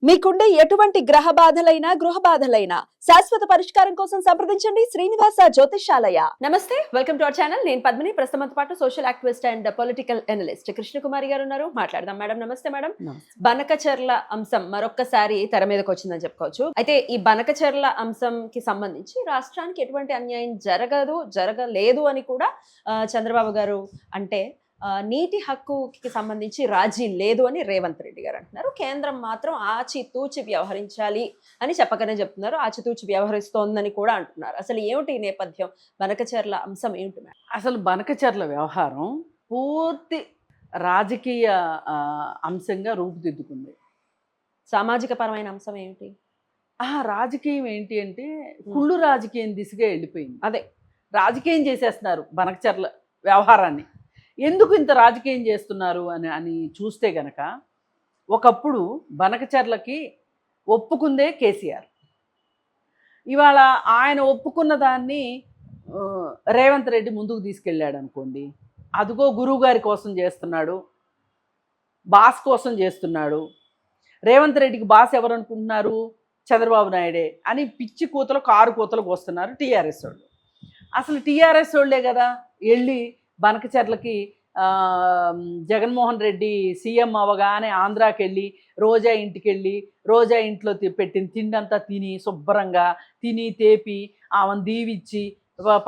మీకుండే ఎటువంటి గ్రహ బాధలైనా గృహ బాధలైనా శాశ్వత పరిష్కారం కోసం సంప్రదించండి శ్రీనివాస జ్యోతిష్యాలయ. నమస్తే, వెల్కమ్ టు అవర్ ఛానల్. నేను పద్మిని. ప్రస్తుతంతో పాటు social activist and political analyst Krishnakumari గారు ఉన్నారు. మాట్లాడదాం. మేడం నమస్తే. మేడం, బనకచర్ల అంశం మరొక్కసారి తెర మీదకి వచ్చిందని చెప్పుకోవచ్చు. అయితే ఈ బనకచర్ల అంశం కి సంబంధించి రాష్ట్రానికి ఎటువంటి అన్యాయం జరగలేదు అని కూడా చంద్రబాబు గారు అంటే నీటి హక్కుకి సంబంధించి రాజీ లేదు అని రేవంత్ రెడ్డి గారు అంటున్నారు. కేంద్రం మాత్రం ఆచితూచి వ్యవహరించాలి అని చెప్పకనే చెప్తున్నారు. ఆచితూచి వ్యవహరిస్తోందని కూడా అంటున్నారు. అసలు ఏమిటి నేపథ్యం? బనకచర్ల అంశం ఏమిటి మేడం? అసలు బనకచర్ల వ్యవహారం పూర్తి రాజకీయ అంశంగా రూపుదిద్దుకుంది. సామాజిక పరమైన అంశం ఏమిటి? రాజకీయం ఏంటి అంటే కుళ్ళు రాజకీయం దిశగా వెళ్ళిపోయింది. అదే రాజకీయం చేసేస్తున్నారు బనకచర్ల వ్యవహారాన్ని. ఎందుకు ఇంత రాజకీయం చేస్తున్నారు అని చూస్తే గనక, ఒకప్పుడు బనకచర్లకి ఒప్పుకుందే కేసీఆర్. ఇవాళ ఆయన ఒప్పుకున్న దాన్ని రేవంత్ రెడ్డి ముందుకు తీసుకెళ్ళాడు అనుకోండి. అదిగో గురువు గారి కోసం చేస్తున్నాడు, బాస్ కోసం చేస్తున్నాడు. రేవంత్ రెడ్డికి బాస్ ఎవరు అనుకుంటున్నారు? చంద్రబాబు నాయుడే అని పిచ్చి కూతలు కారు కూతలకు వస్తున్నారు టీఆర్ఎస్ వాళ్ళు. అసలు టీఆర్ఎస్ వాళ్ళే కదా వెళ్ళి బనకచర్లకి జగన్మోహన్ రెడ్డి సీఎం అవగానే ఆంధ్రాకి వెళ్ళి రోజా ఇంటికి వెళ్ళి రోజా ఇంట్లో పెట్టిన తిండంతా తిని శుభ్రంగా తిని తేపి ఆమెను దీవిచ్చి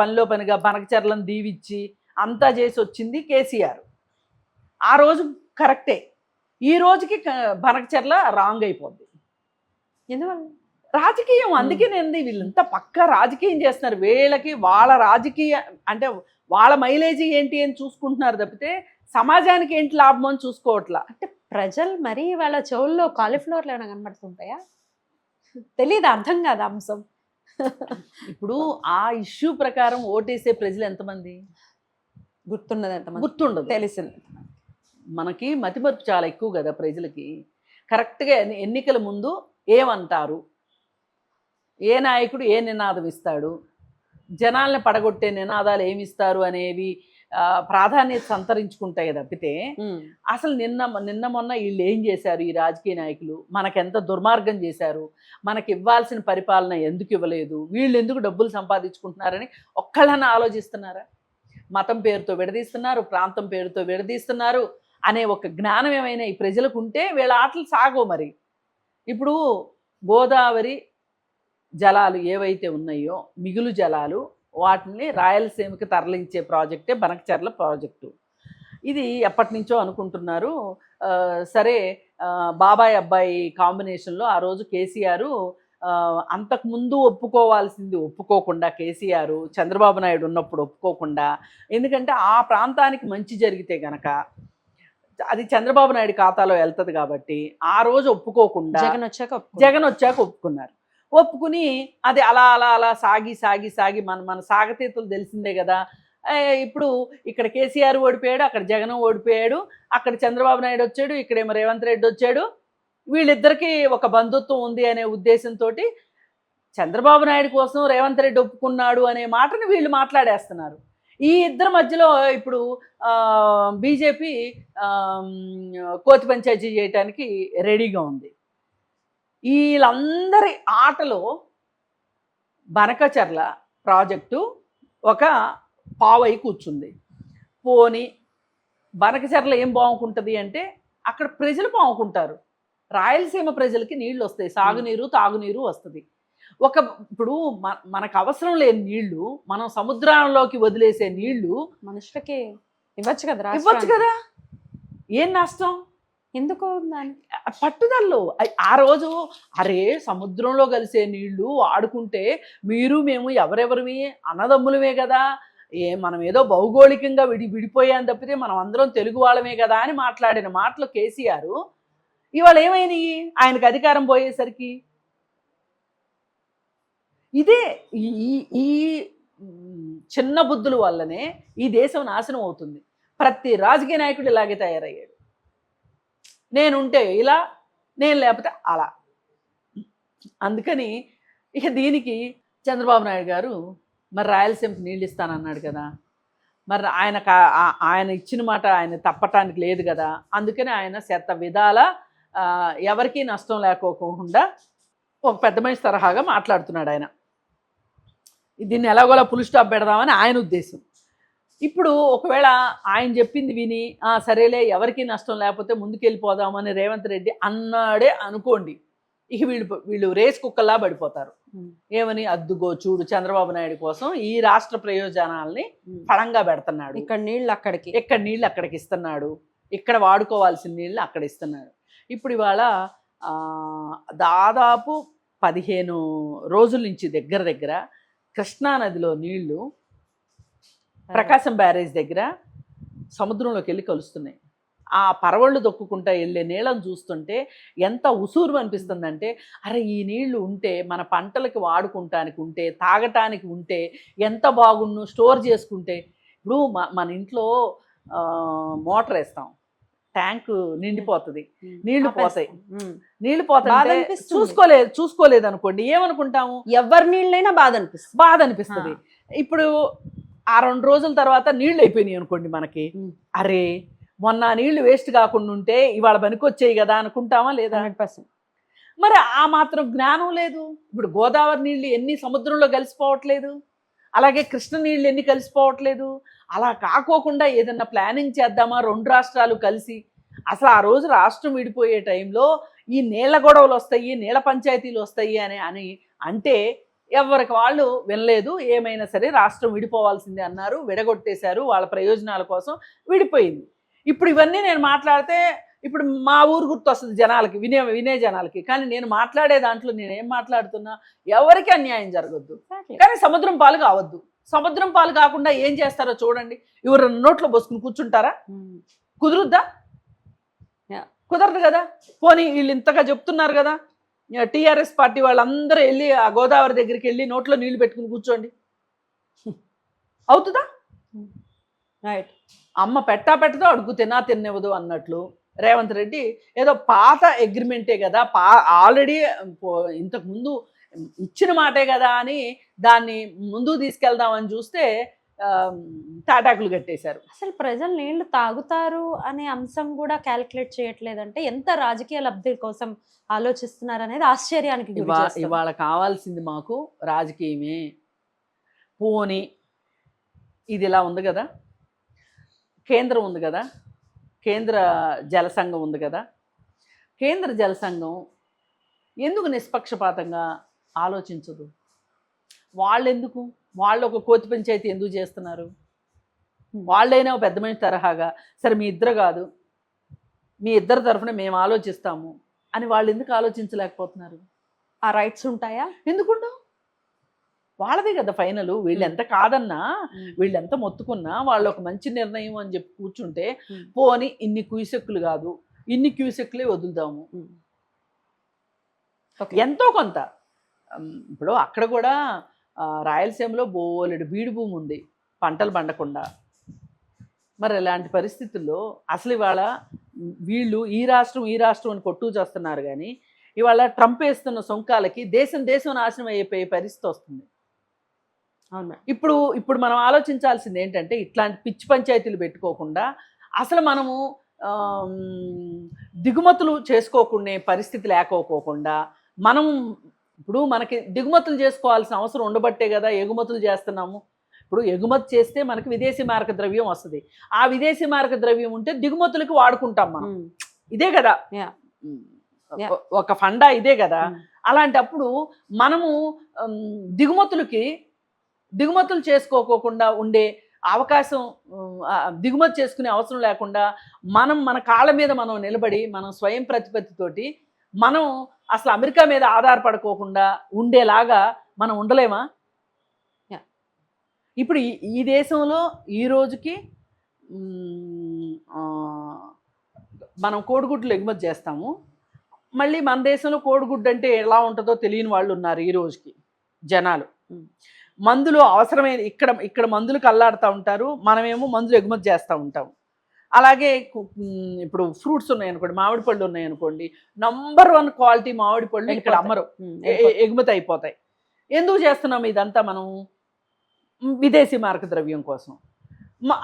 పనిలో పనిగా బనకచర్లను దీవిచ్చి అంతా చేసి వచ్చింది కేసీఆర్. ఆ రోజు కరెక్టే. ఈ రోజుకి బనకచర్ల రాంగ్ అయిపోద్ది. ఎందువల్ల? రాజకీయం. అందుకే నేను వీళ్ళంతా పక్కా రాజకీయం చేస్తున్నారు. వీళ్ళకి వాళ్ళ రాజకీయ అంటే వాళ్ళ మైలేజీ ఏంటి అని చూసుకుంటున్నారు తప్పితే సమాజానికి ఏంటి లాభం అని చూసుకోవట్లా. అంటే ప్రజలు మరీ వాళ్ళ చెవుల్లో కాలీఫ్లవర్లు ఏమైనా కనబడుతుంటాయా? తెలీదు, అర్థం కాదు అంశం. ఇప్పుడు ఆ ఇష్యూ ప్రకారం ఓటేసే ప్రజలు ఎంతమంది? గుర్తున్నది ఎంతమంది? గుర్తుండదు. తెలిసింది. మనకి మతిమరుపు చాలా ఎక్కువ కదా ప్రజలకి. కరెక్ట్గా ఎన్నికల ముందు ఏమంటారు, ఏ నాయకుడు ఏ నినాదం ఇస్తాడు, జనాల్ని పడగొట్టే నినాదాలు ఏమిస్తారు అనేవి ప్రాధాన్యత సంతరించుకుంటాయి తప్పితే అసలు నిన్న మొన్న వీళ్ళు ఏం చేశారు, ఈ రాజకీయ నాయకులు మనకెంత దుర్మార్గం చేశారు, మనకి ఇవ్వాల్సిన పరిపాలన ఎందుకు ఇవ్వలేదు, వీళ్ళు ఎందుకు డబ్బులు సంపాదించుకుంటున్నారని ఒక్కళ్ళన్నా ఆలోచిస్తున్నారా? మతం పేరుతో విడదీస్తున్నారు, ప్రాంతం పేరుతో విడదీస్తున్నారు అనే ఒక జ్ఞానం ఏమైనా ఈ ప్రజలకు ఉంటే వీళ్ళ ఆటలు సాగవు. మరి ఇప్పుడు గోదావరి జలాలు ఏవైతే ఉన్నాయో మిగులు జలాలు వాటిని రాయలసీమకి తరలించే ప్రాజెక్టే బనకచర్ల ప్రాజెక్టు. ఇది ఎప్పటి నుంచో అనుకుంటున్నారు. సరే, బాబాయ్ అబ్బాయి కాంబినేషన్లో ఆ రోజు కేసీఆర్ అంతకుముందు ఒప్పుకోవాల్సింది ఒప్పుకోకుండా, కేసీఆర్ చంద్రబాబు నాయుడు ఉన్నప్పుడు ఒప్పుకోకుండా, ఎందుకంటే ఆ ప్రాంతానికి మంచి జరిగితే గనక అది చంద్రబాబు నాయుడు ఖాతాలో వెళ్తుంది కాబట్టి ఆ రోజు ఒప్పుకోకుండా జగన్ వచ్చాక ఒప్పుకున్నారు. ఒప్పుకుని అది అలా అలా అలా సాగి సాగి సాగి మన సాగతీతలు తెలిసిందే కదా. ఇప్పుడు ఇక్కడ కేసీఆర్ ఓడిపోయాడు, అక్కడ జగన్ ఓడిపోయాడు, అక్కడ చంద్రబాబు నాయుడు వచ్చాడు, ఇక్కడేమో రేవంత్ రెడ్డి వచ్చాడు. వీళ్ళిద్దరికీ ఒక బంధుత్వం ఉంది అనే ఉద్దేశంతో చంద్రబాబు నాయుడు కోసం రేవంత్ రెడ్డి ఒప్పుకున్నాడు అనే మాటను వీళ్ళు మాట్లాడేస్తున్నారు. ఈ ఇద్దరి మధ్యలో ఇప్పుడు బీజేపీ కోతి పంచాయతీ చేయడానికి రెడీగా ఉంది. వీళ్ళందరి ఆటలో బనకచర్ల ప్రాజెక్టు ఒక పావై కూర్చుంది. పోని బనకచర్ల ఏం బాగుంటుంది అంటే అక్కడ ప్రజలు బాగుంటారు. రాయలసీమ ప్రజలకి నీళ్లు వస్తాయి, సాగునీరు తాగునీరు వస్తుంది. ఇప్పుడు మనకు అవసరం లేని నీళ్లు మనం సముద్రంలోకి వదిలేసే నీళ్లు మనుషులకి ఇవ్వచ్చు కదా. ఇవ్వచ్చు కదా, ఏం నష్టం? ఎందుకు పట్టుదలలో ఆ రోజు అరే సముద్రంలో కలిసే నీళ్లు ఆడుకుంటే మీరు మేము ఎవరెవరివి అన్నదమ్ములమే కదా, మనం ఏదో భౌగోళికంగా విడిపోయాం తప్పితే మనం అందరం తెలుగు వాళ్ళమే కదా అని మాట్లాడిన మాటలు కేసీఆర్ ఇవాళ ఏమైనాయి? ఆయనకు అధికారం పోయేసరికి ఇదే ఈ చిన్న బుద్ధుల వల్లనే ఈ దేశం నాశనం అవుతుంది. ప్రతి రాజకీయ నాయకుడు ఇలాగే తయారయ్యాడు. నేనుంటే ఇలా, నేను లేకపోతే అలా. అందుకని ఇక దీనికి చంద్రబాబు నాయుడు గారు మరి రాయలసీమకి నీళ్ళు ఇస్తానన్నాడు కదా, మరి ఆయన ఇచ్చిన మాట ఆయన తప్పటానికి లేదు కదా. అందుకని ఆయన శత విధాల ఎవరికీ నష్టం లేకోకుండా ఒక పెద్ద మనిషి తరహాగా మాట్లాడుతున్నాడు ఆయన. దీన్ని ఎలాగోలా ఫుల్ స్టాప్ పెడదామని ఆయన ఉద్దేశం. ఇప్పుడు ఒకవేళ ఆయన చెప్పింది విని సరేలే ఎవరికీ నష్టం లేకపోతే ముందుకెళ్ళిపోదామని రేవంత్ రెడ్డి అన్నాడే అనుకోండి, ఇక వీళ్ళు రేస్ కుక్కల్లా పడిపోతారు. ఏమని, అద్దుగో చూడు చంద్రబాబు నాయుడు కోసం ఈ రాష్ట్ర ప్రయోజనాల్ని పడంగా పెడుతున్నాడు, ఇక్కడ నీళ్ళు అక్కడికి ఇస్తున్నాడు, ఇక్కడ వాడుకోవాల్సిన నీళ్ళు అక్కడ ఇస్తున్నాడు. ఇప్పుడు ఇవాళ దాదాపు 15 రోజుల నుంచి దగ్గర కృష్ణానదిలో నీళ్లు ప్రకాశం బ్యారేజ్ దగ్గర సముద్రంలోకి వెళ్ళి కలుస్తున్నాయి. ఆ పరవళ్ళు దొక్కుకుంటా వెళ్ళే నీళ్ళని చూస్తుంటే ఎంత ఉసూరు అనిపిస్తుందంటే, అరే ఈ నీళ్లు ఉంటే మన పంటలకి వాడుకుంటానికి ఉంటే, తాగటానికి ఉంటే ఎంత బాగుండు, స్టోర్ చేసుకుంటే. ఇప్పుడు మన ఇంట్లో మోటార్ వేస్తాం, ట్యాంక్ నిండిపోతుంది, నీళ్లు పోతాయి, చూసుకోలేదు అనుకోండి, ఏమనుకుంటాము, ఎవరి నీళ్ళైనా బాధ అనిపిస్తుంది. ఇప్పుడు ఆ 2 రోజుల తర్వాత నీళ్ళు అయిపోయినాయి అనుకోండి మనకి, అరే మొన్న నీళ్లు వేస్ట్ కాకుండా ఉంటే ఇవాళ పనికొచ్చేయి కదా అనుకుంటామా లేదా? 100%. మరి ఆ మాత్రం జ్ఞానం లేదు. ఇప్పుడు గోదావరి నీళ్ళు ఎన్ని సముద్రంలో కలిసిపోవట్లేదు, అలాగే కృష్ణ నీళ్ళు ఎన్ని కలిసిపోవట్లేదు. అలా కాకోకుండా ఏదన్నా ప్లానింగ్ చేద్దామా 2 రాష్ట్రాలు కలిసి? అసలు ఆ రోజు రాష్ట్రం విడిపోయే టైంలో ఈ నీళ్ళ గొడవలు వస్తాయి, నీళ్ళ పంచాయతీలు వస్తాయి అని అంటే ఎవరికి వాళ్ళు వినలేదు. ఏమైనా సరే రాష్ట్రం విడిపోవాల్సిందే అన్నారు, విడగొట్టేశారు, వాళ్ళ ప్రయోజనాల కోసం విడిపోయింది. ఇప్పుడు ఇవన్నీ నేను మాట్లాడితే ఇప్పుడు మా ఊరు గుర్తు వస్తుంది జనాలకి, వినే జనాలకి. కానీ నేను మాట్లాడే దాంట్లో నేనేం మాట్లాడుతున్నా, ఎవరికి అన్యాయం జరగద్దు, కానీ సముద్రం పాలు కావద్దు. సముద్రం పాలు కాకుండా ఏం చేస్తారో చూడండి. ఎవరు నోట్లో పోసుకుని కూర్చుంటారా? కుదురుద్దా? కుదరదు కదా. పోనీ వీళ్ళు ఇంతగా చెప్తున్నారు కదా, టీఆర్ఎస్ పార్టీ వాళ్ళందరూ వెళ్ళి ఆ గోదావరి దగ్గరికి వెళ్ళి నోట్లో నీళ్లు పెట్టుకుని కూర్చోండి, అవుతుందా? రైట్. అమ్మ పెట్టదో అడుగు తిన్నవదు అన్నట్లు రేవంత్ రెడ్డి ఏదో పాత అగ్రిమెంటే కదా, ఆల్రెడీ ఇంతకుముందు ఇచ్చిన మాటే కదా అని దాన్ని ముందుకు తీసుకెళ్దామని చూస్తే తాటాకులు కట్టేశారు. అసలు ప్రజలు నీళ్లు తాగుతారు అనే అంశం కూడా క్యాలిక్యులేట్ చేయట్లేదంటే ఎంత రాజకీయ లబ్ధి కోసం ఆలోచిస్తున్నారు అనేది ఆశ్చర్యానికి గురి చేస్తుంది. ఇవాళ కావాల్సింది మాకు రాజకీయమే. పోనీ ఇది ఇలా ఉంది కదా, కేంద్రం ఉంది కదా, కేంద్ర జల సంఘం ఉంది కదా, కేంద్ర జల సంఘం ఎందుకు నిష్పక్షపాతంగా ఆలోచించదు? వాళ్ళు ఒక కోతి పంచాయతీ ఎందుకు చేస్తున్నారు? వాళ్ళైనా ఒక పెద్ద మనిషి తరహాగా సరే మీ ఇద్దరు కాదు, మీ ఇద్దరు తరఫున మేము ఆలోచిస్తాము అని వాళ్ళు ఎందుకు ఆలోచించలేకపోతున్నారు? ఆ రైట్స్ ఉంటాయా? ఎందుకుండవు? వాళ్ళదే కదా ఫైనల్. వీళ్ళు ఎంత కాదన్నా, వీళ్ళు ఎంత మొత్తుకున్నా వాళ్ళు ఒక మంచి నిర్ణయం అని చెప్పి కూర్చుంటే, పోని ఇన్ని క్యూసెక్కులు కాదు, ఇన్ని క్యూసెక్కులే వదులుదాము, ఎంతో కొంత. ఇప్పుడు అక్కడ కూడా రాయలసీమలో బోలెడు బీడు భూమి ఉంది, పంటలు పండకుండా. మరి ఇలాంటి పరిస్థితుల్లో అసలు ఇవాళ వీళ్ళు ఈ రాష్ట్రం అని కొట్టు చేస్తున్నారు. కానీ ఇవాళ ట్రంప్ వేస్తున్న సొంకాలకి దేశం నాశనం అయిపోయే పరిస్థితి వస్తుంది. అవును. ఇప్పుడు మనం ఆలోచించాల్సింది ఏంటంటే, ఇట్లాంటి పిచ్చి పంచాయతీలు పెట్టుకోకుండా అసలు మనము దిగుమతులు చేసుకోకుండా పరిస్థితి లేకపోకుండా మనం ఇప్పుడు మనకి దిగుమతులు చేసుకోవాల్సిన అవసరం ఉండబట్టే కదా ఎగుమతులు చేస్తున్నాము. ఇప్పుడు ఎగుమతి చేస్తే మనకి విదేశీ మారక ద్రవ్యం వస్తుంది. ఆ విదేశీ మారక ద్రవ్యం ఉంటే దిగుమతులకు వాడుకుంటాం మనం. ఇదే కదా ఒక ఫండా, ఇదే కదా. అలాంటప్పుడు మనము దిగుమతులు చేసుకోకుండా ఉండే అవకాశం, దిగుమతి చేసుకునే అవసరం లేకుండా మన కాళ్ళ మీద మనం నిలబడి మనం స్వయం ప్రతిపత్తితోటి మనం అసలు అమెరికా మీద ఆధారపడుకోకుండా ఉండేలాగా మనం ఉండలేమా? ఇప్పుడు ఈ దేశంలో ఈ రోజుకి మనం కోడిగుడ్లు ఎగుమతి చేస్తాము. మళ్ళీ మన దేశంలో కోడిగుడ్డు అంటే ఎలా ఉంటుందో తెలియని వాళ్ళు ఉన్నారు ఈ రోజుకి జనాలు. మందులు అవసరమైన ఇక్కడ మందులకు అల్లాడుతూ ఉంటారు, మనమేమో మందులు ఎగుమతి చేస్తూ ఉంటాము. అలాగే ఇప్పుడు ఫ్రూట్స్ ఉన్నాయనుకోండి, మామిడి పళ్ళు ఉన్నాయనుకోండి, నంబర్ 1 క్వాలిటీ మామిడి పళ్ళు ఇక్కడ అమ్మరు, ఎగుమతి అయిపోతాయి. ఎందుకు చేస్తున్నాము ఇదంతా? మనం విదేశీ మారక ద్రవ్యం కోసం.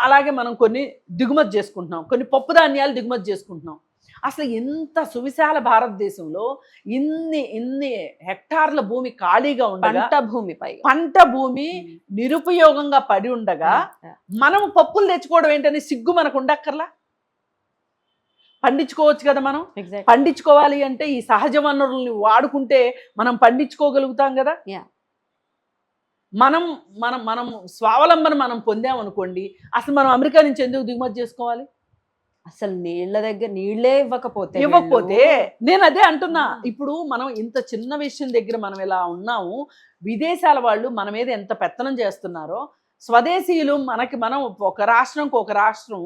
అలాగే మనం కొన్ని దిగుమతి చేసుకుంటున్నాం, కొన్ని పప్పు ధాన్యాలు దిగుమతి చేసుకుంటున్నాం. అసలు ఇంత సువిశాల భారతదేశంలో ఇన్ని హెక్టార్ల భూమి ఖాళీగా ఉండగా, పంట భూమి పైగా పంట భూమి నిరుపయోగంగా పడి ఉండగా మనం పప్పులు తెచ్చుకోవడం ఏంటని సిగ్గు మనకు ఉండక్కర్లా? పండించుకోవచ్చు కదా మనం. ఎగ్జాక్ట్ పండించుకోవాలి అంటే ఈ సహజ వనరుల్ని వాడుకుంటే మనం పండించుకోగలుగుతాం కదా. Yeah. మనం మనం మనం స్వావలంబన మనం పొందామనుకోండి, అసలు మనం అమెరికా నుంచి ఎందుకు దిగుమతి చేసుకోవాలి? అసలు నీళ్ళ దగ్గర నీళ్ళే ఇవ్వకపోతే నేను అదే అంటున్నా. ఇప్పుడు మనం ఇంత చిన్న విషయం దగ్గర మనం ఇలా ఉన్నాము, విదేశాల వాళ్ళు మన మీద ఎంత పెత్తనం చేస్తున్నారో, స్వదేశీయులు మనం ఒక రాష్ట్రంకి ఒక రాష్ట్రం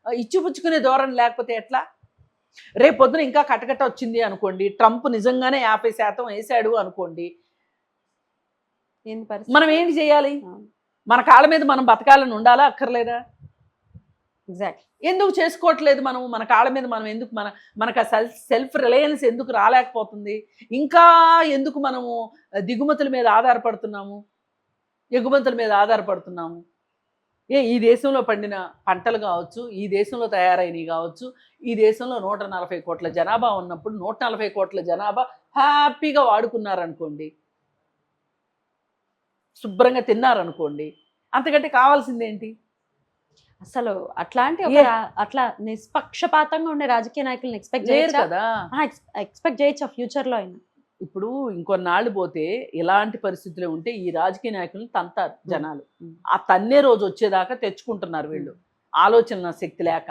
ఇచ్చిపుచ్చుకునే ధోరణి లేకపోతే ఎట్లా? రేపొద్దున ఇంకా కటకట వచ్చింది అనుకోండి, ట్రంప్ నిజంగానే 50% వేసాడు అనుకోండి, ఏంది పరిస్థితి? మనం ఏంటి చేయాలి? మన కాళ్ళ మీద మనం బతకాలని ఉండాలా అక్కర్లేదా? ఎగ్జాక్ట్ ఎందుకు చేసుకోవట్లేదు మనం? మన కాళ్ళ మీద మనం ఎందుకు మనకు ఆ సెల్ఫ్ రిలయన్స్ ఎందుకు రాలేకపోతుంది? ఇంకా ఎందుకు మనము దిగుమతుల మీద ఆధారపడుతున్నాము, ఎగుమతుల మీద ఆధారపడుతున్నాము? ఈ దేశంలో పండిన పంటలు కావచ్చు, ఈ దేశంలో తయారైనవి కావచ్చు, ఈ దేశంలో 140 కోట్ల జనాభా ఉన్నప్పుడు 140 కోట్ల జనాభా హ్యాపీగా వాడుకున్నారనుకోండి, శుభ్రంగా తిన్నారనుకోండి, అంతకంటే కావాల్సిందేంటి? అసలు అట్లాంటి అట్లా నిష్పక్షపాతంగా ఉండే రాజకీయ నాయకులను ఎక్స్పెక్ట్ లేరు చేయొచ్చా? కదా. ఎక్స్పెక్ట్ చేయొచ్చా ఫ్యూచర్ లో అయినా? ఇప్పుడు ఇంకొన్నాళ్ళు పోతే ఇలాంటి పరిస్థితులు ఉంటే ఈ రాజకీయ నాయకులను తంతారు జనాలు. ఆ తన్నే రోజు వచ్చేదాకా తెచ్చుకుంటున్నారు వీళ్ళు, ఆలోచన శక్తి లేక.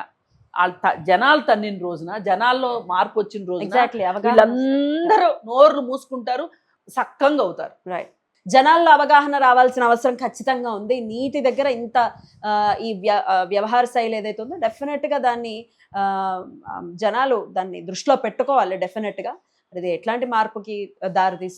జనాలు తన్నిన రోజున, జనాల్లో మార్పు వచ్చిన రోజున ఎగ్జాక్ట్లీ వీళ్ళందరూ నోర్లు మూసుకుంటారు, సక్కంగా అవుతారు. రైట్. జనాల్లో అవగాహన రావాల్సిన అవసరం ఖచ్చితంగా ఉంది. నీటి దగ్గర ఇంత ఈ వ్యవహార శైలి ఏదైతే ఉందో డెఫినెట్ గా దాన్ని జనాలు దాన్ని దృష్టిలో పెట్టుకోవాలి డెఫినెట్ గా. అది ఎట్లాంటి మార్పుకి దారి